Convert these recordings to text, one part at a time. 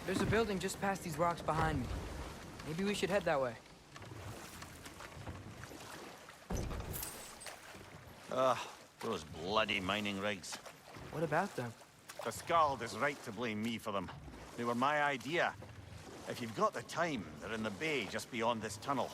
There's a building just past these rocks behind me. Maybe we should head that way. Ugh, those bloody mining rigs. What about them? The Skald is right to blame me for them. They were my idea. If you've got the time, they're in the bay just beyond this tunnel.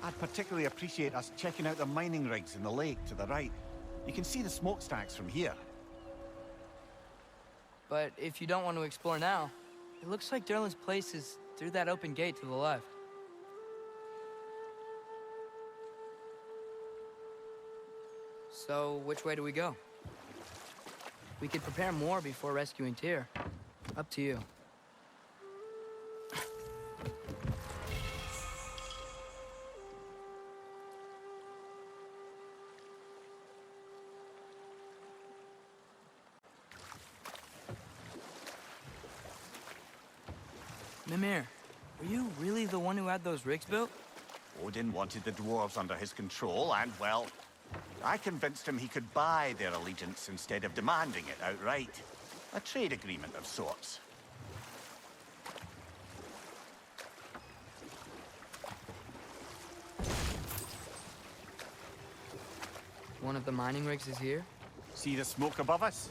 I'd particularly appreciate us checking out the mining rigs in the lake to the right. You can see the smokestacks from here. But if you don't want to explore now, it looks like Derlin's place is through that open gate to the left. So, which way do we go? We could prepare more before rescuing Tyr. Up to you. Mimir, were you really the one who had those rigs built? Odin wanted the dwarves under his control, and, well, I convinced him he could buy their allegiance instead of demanding it outright. A trade agreement of sorts. One of the mining rigs is here? See the smoke above us?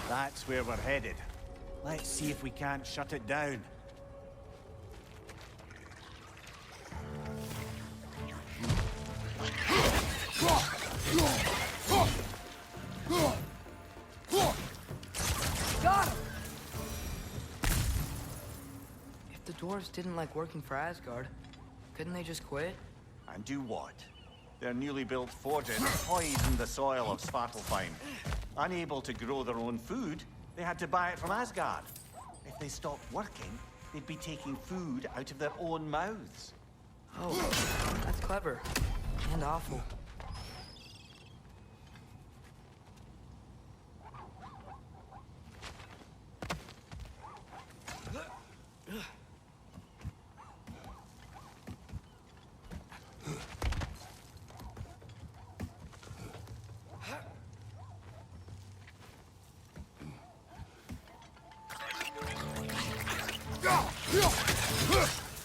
That's where we're headed. Let's see if we can't shut it down. Got him! If the dwarves didn't like working for Asgard, couldn't they just quit? And do what? Their newly built forges poisoned the soil of Svartalfheim. Unable to grow their own food, they had to buy it from Asgard. If they stopped working, they'd be taking food out of their own mouths. Oh, that's clever. And awful.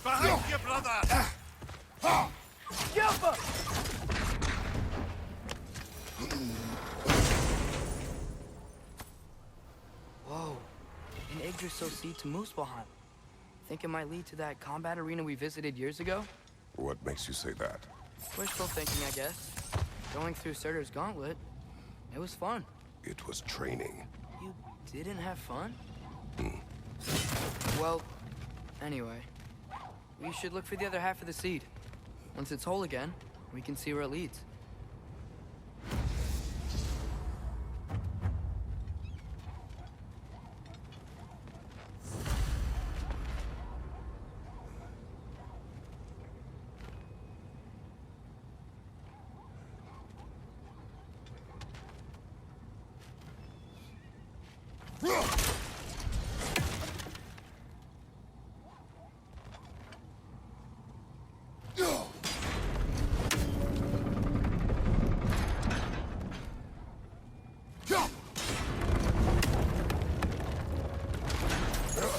Behind you, brother! Jumper! Whoa, an Yggdrasil seed to Muspelheim. Think it might lead to that combat arena we visited years ago? What makes you say that? Wishful thinking, I guess. Going through Surtur's gauntlet, it was fun. It was training. You didn't have fun? Well, anyway, we should look for the other half of the seed. Once it's whole again, we can see where it leads.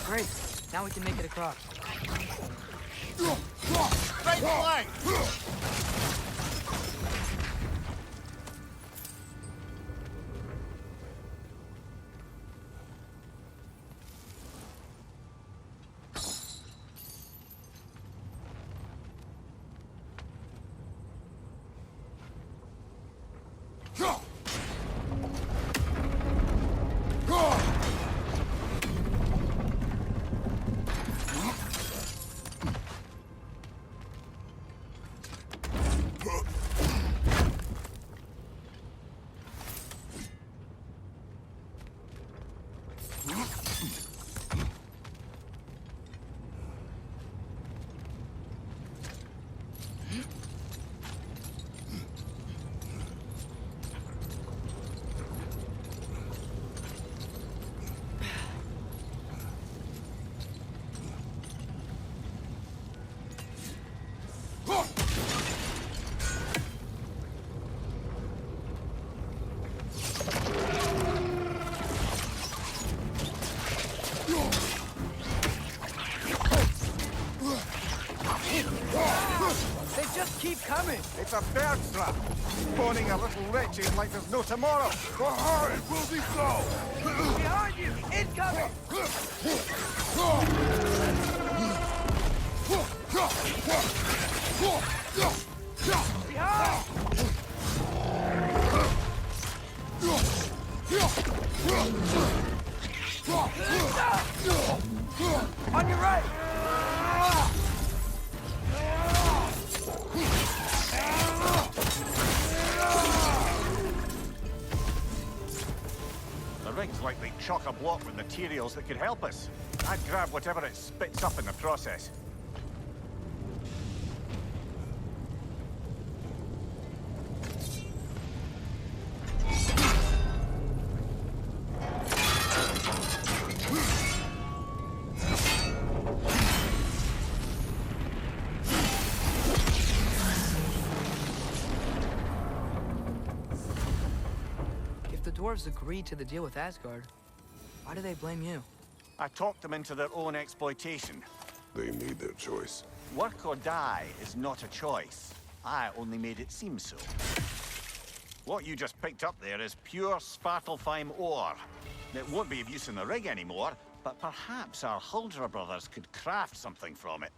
Great, now we can make it across. Right flank! They just keep coming! It's a bird trap! Spawning a little wretches like there's no tomorrow! Go hard! It will be so! Behind you! Incoming! Behind! On your right! The rig's likely chock-a-block with materials that could help us. I'd grab whatever it spits up in the process. If the dwarves agreed to the deal with Asgard, why do they blame you? I talked them into their own exploitation. They made their choice. Work or die is not a choice. I only made it seem so. What you just picked up there is pure Svartalfheim ore. It won't be of use in the rig anymore, but perhaps our Huldra brothers could craft something from it.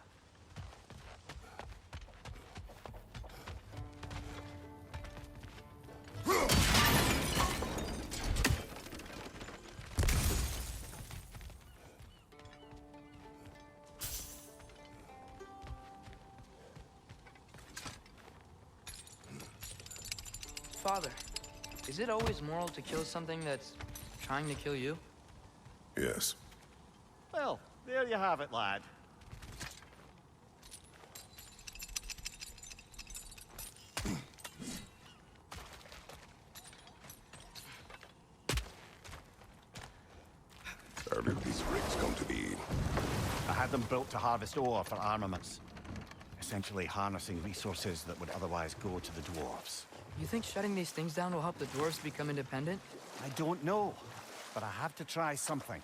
Father, is it always moral to kill something that's trying to kill you? Yes. Well, there you have it, lad. How did these rigs come to be? I had them built to harvest ore for armaments. Essentially harnessing resources that would otherwise go to the dwarves. You think shutting these things down will help the dwarves become independent? I don't know, but I have to try something.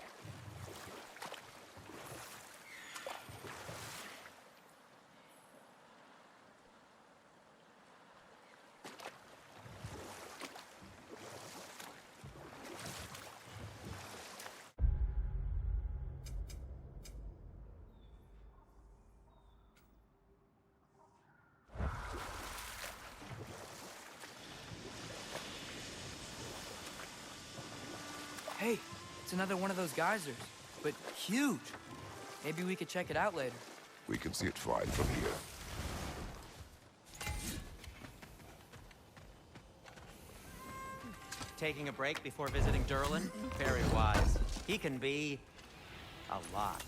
Hey, it's another one of those geysers, but huge. Maybe we could check it out later. We can see it fine from here. Taking a break before visiting Durlin? Very wise. He can be a lot.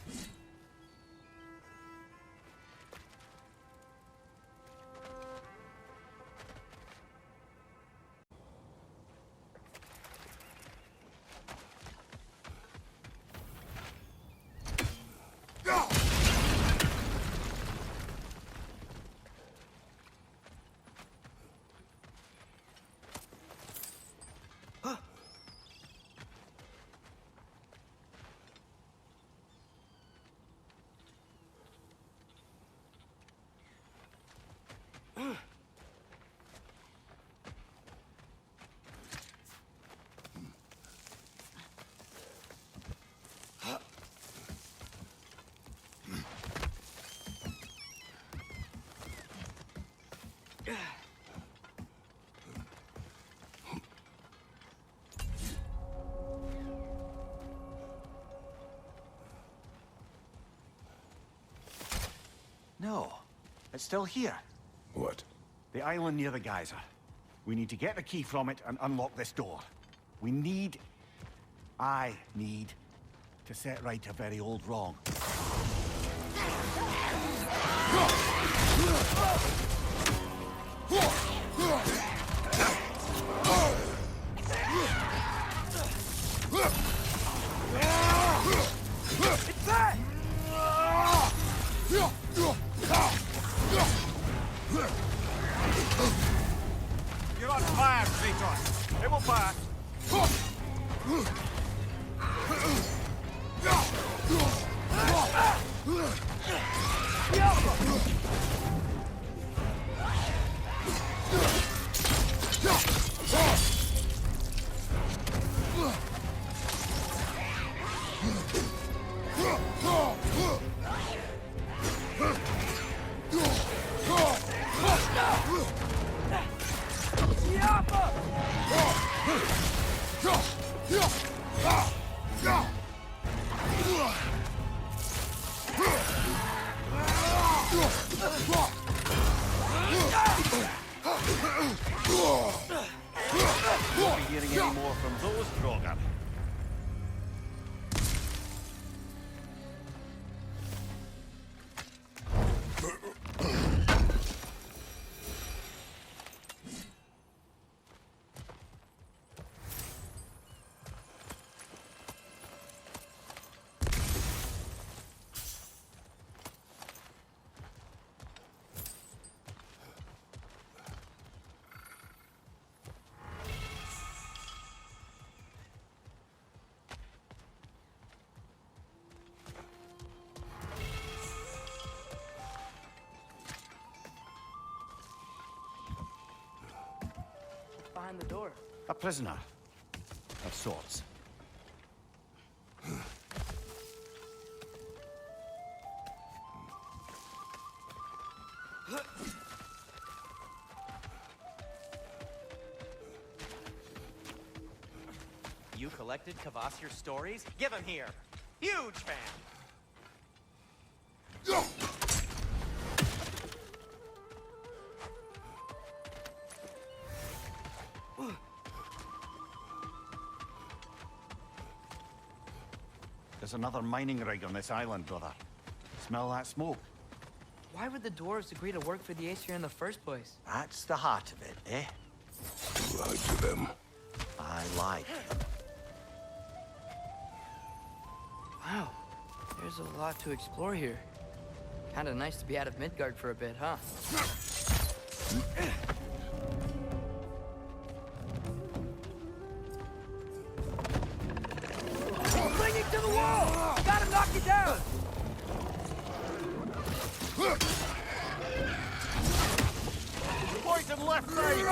No, it's still here. What? The island near the geyser. We need to get the key from it and unlock this door. I need to set right a very old wrong. It's back! You're on fire, Kratos. It will pass. Won't be hearing any more from those Krogan. Behind the door. A prisoner of sorts. You collected Kvasir's stories? Give him here. Huge fan. There's another mining rig on this island, brother. Smell that smoke? Why would the dwarves agree to work for the Aesir in the first place? That's the heart of it, eh? You lied to them. I lied. Wow, there's a lot to explore here. Kinda nice to be out of Midgard for a bit, huh? Clinging to the wall! Gotta knock it down! Poison left side!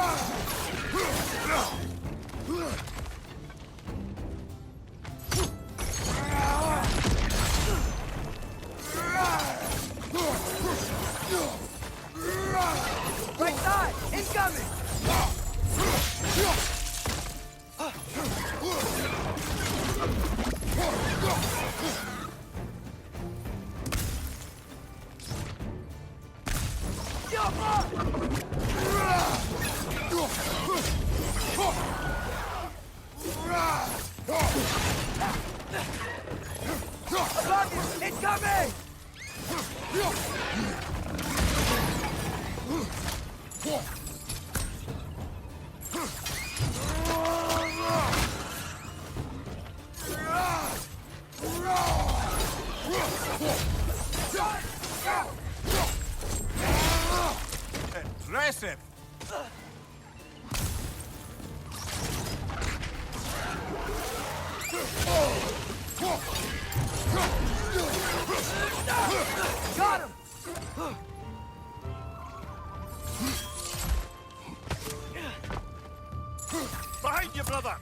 Right side! Incoming! Target! Incoming! Impressive! Got him! Behind you, brother!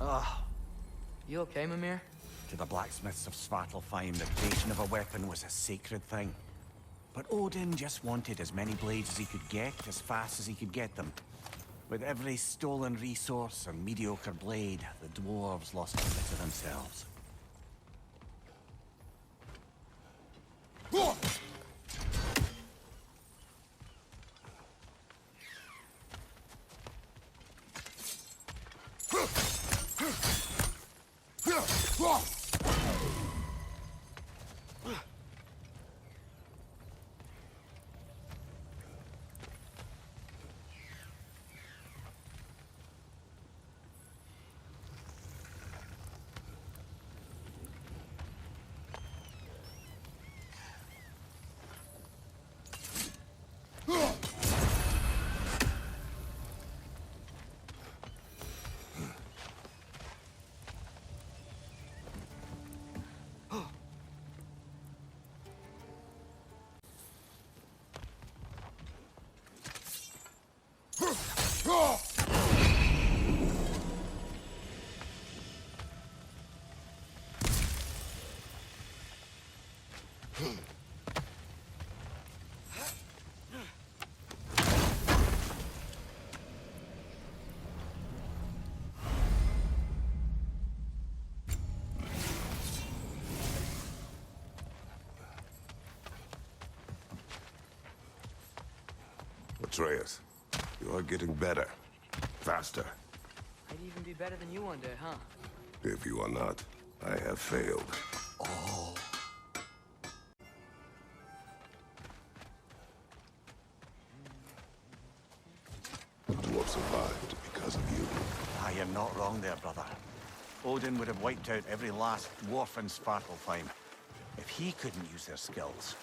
Ah, You okay, Mimir? to the blacksmiths of Svartalfheim, the creation of a weapon was a sacred thing. But Odin just wanted as many blades as he could get, as fast as he could get them. With every stolen resource and mediocre blade, the dwarves lost a bit of themselves. Atreus, you are getting better. Faster. I'd even be better than you one day, huh? If you are not, I have failed. The dwarf survived because of you. Ah, you're not wrong there, brother. Odin would have wiped out every last dwarf in Svartalfheim if he couldn't use their skills.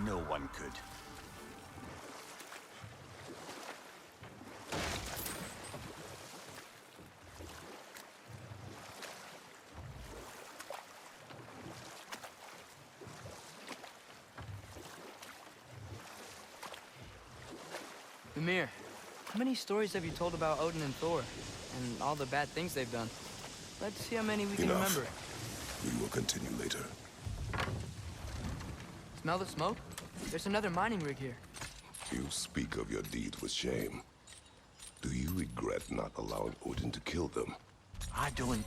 No one could. Mimir, how many stories have you told about Odin and Thor? And all the bad things they've done? Let's see how many we can Enough. remember. We will continue later. Smell the smoke? There's another mining rig here. You speak of your deeds with shame. Do you regret not allowing Odin to kill them? I don't...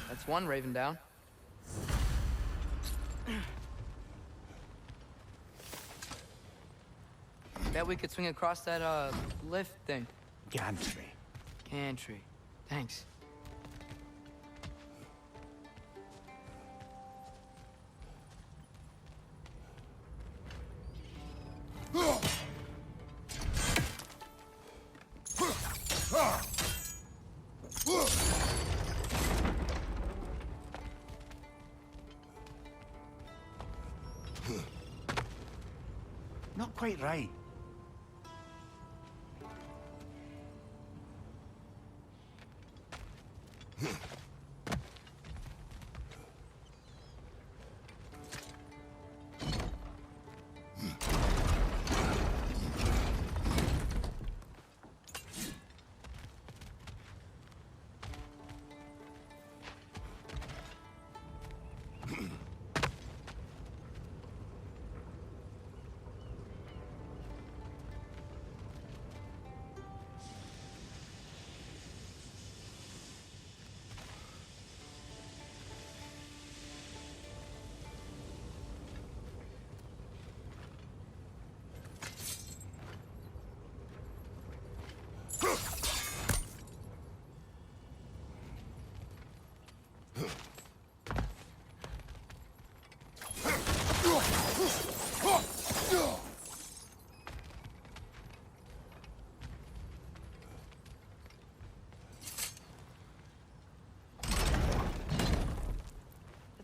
That's one raven down. Bet we could swing across that, lift thing. Gantry. Gantry. Thanks. Not quite right.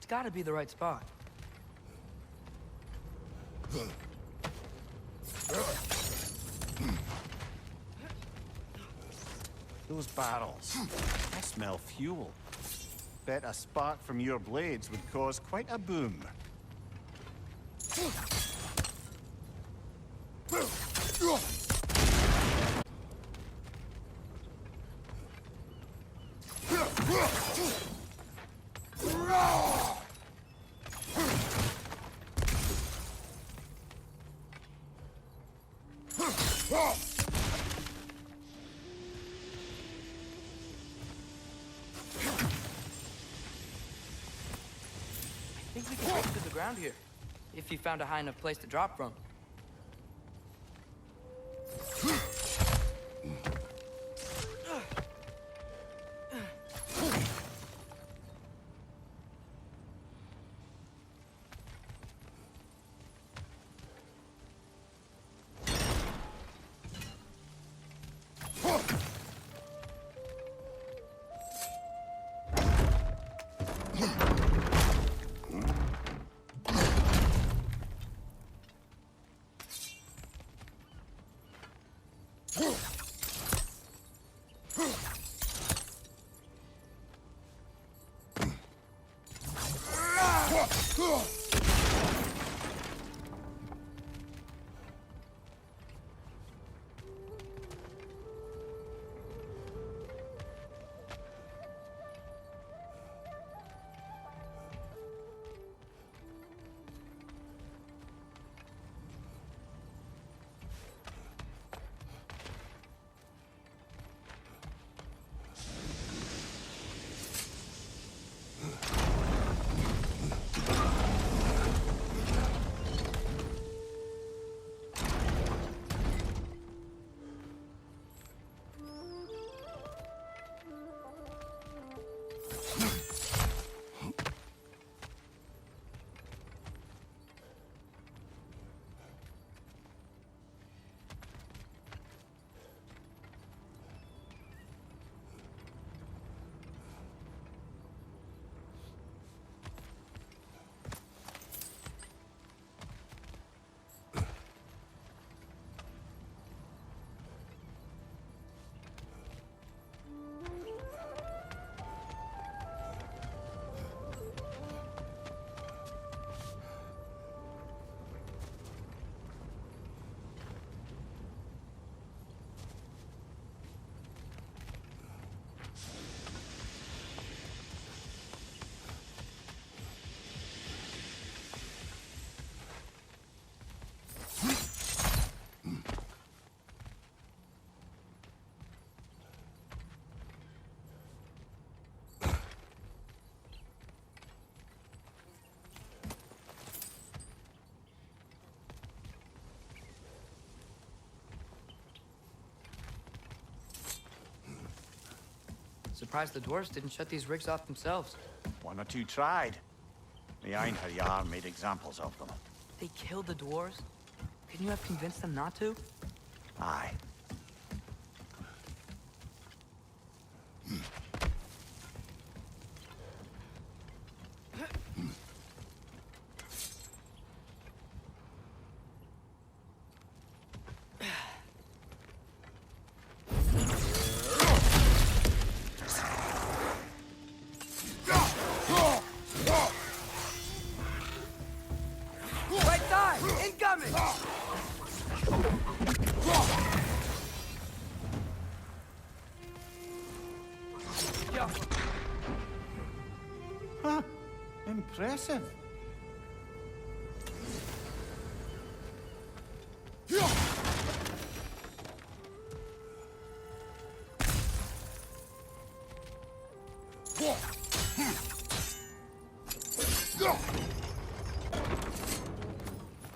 It's gotta be the right spot. Those barrels. I smell fuel. Bet a spark from your blades would cause quite a boom. I think we can break through the ground here, if you found a high enough place to drop from. Surprised the dwarves didn't shut these rigs off themselves. One or two tried. The Einherjar made examples of them. They killed the dwarves? Couldn't you have convinced them not to? Aye. Right side! Incoming! Yeah. Huh. Impressive.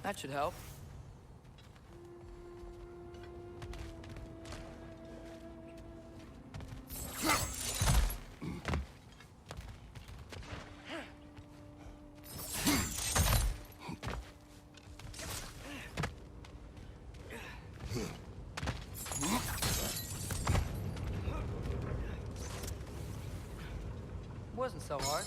That should help. Wasn't so hard.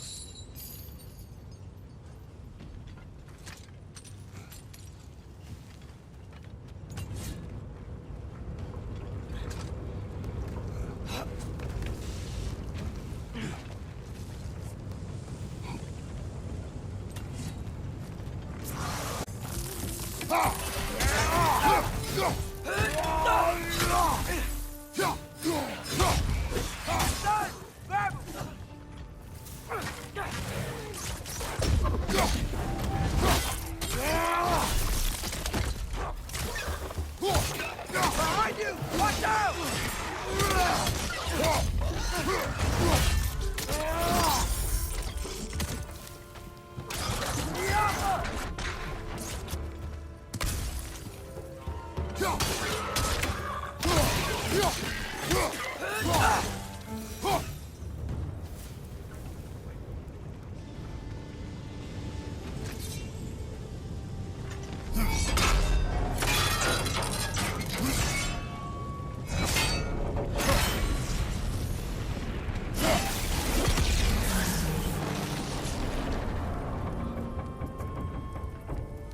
Behind you! Watch out!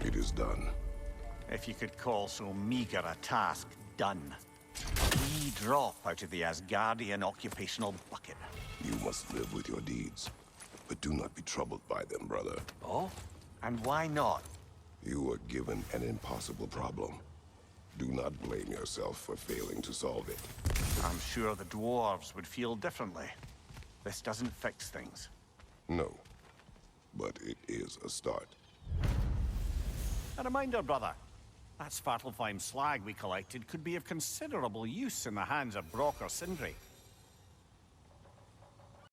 It is done. If you could call so meager a task done. We drop out of the Asgardian occupational bucket. You must live with your deeds. But do not be troubled by them, brother. Oh? And why not? You were given an impossible problem. Do not blame yourself for failing to solve it. I'm sure the dwarves would feel differently. This doesn't fix things. No. But it is a start. A reminder, brother. That Svartalfheim slag we collected could be of considerable use in the hands of Brock or Sindri.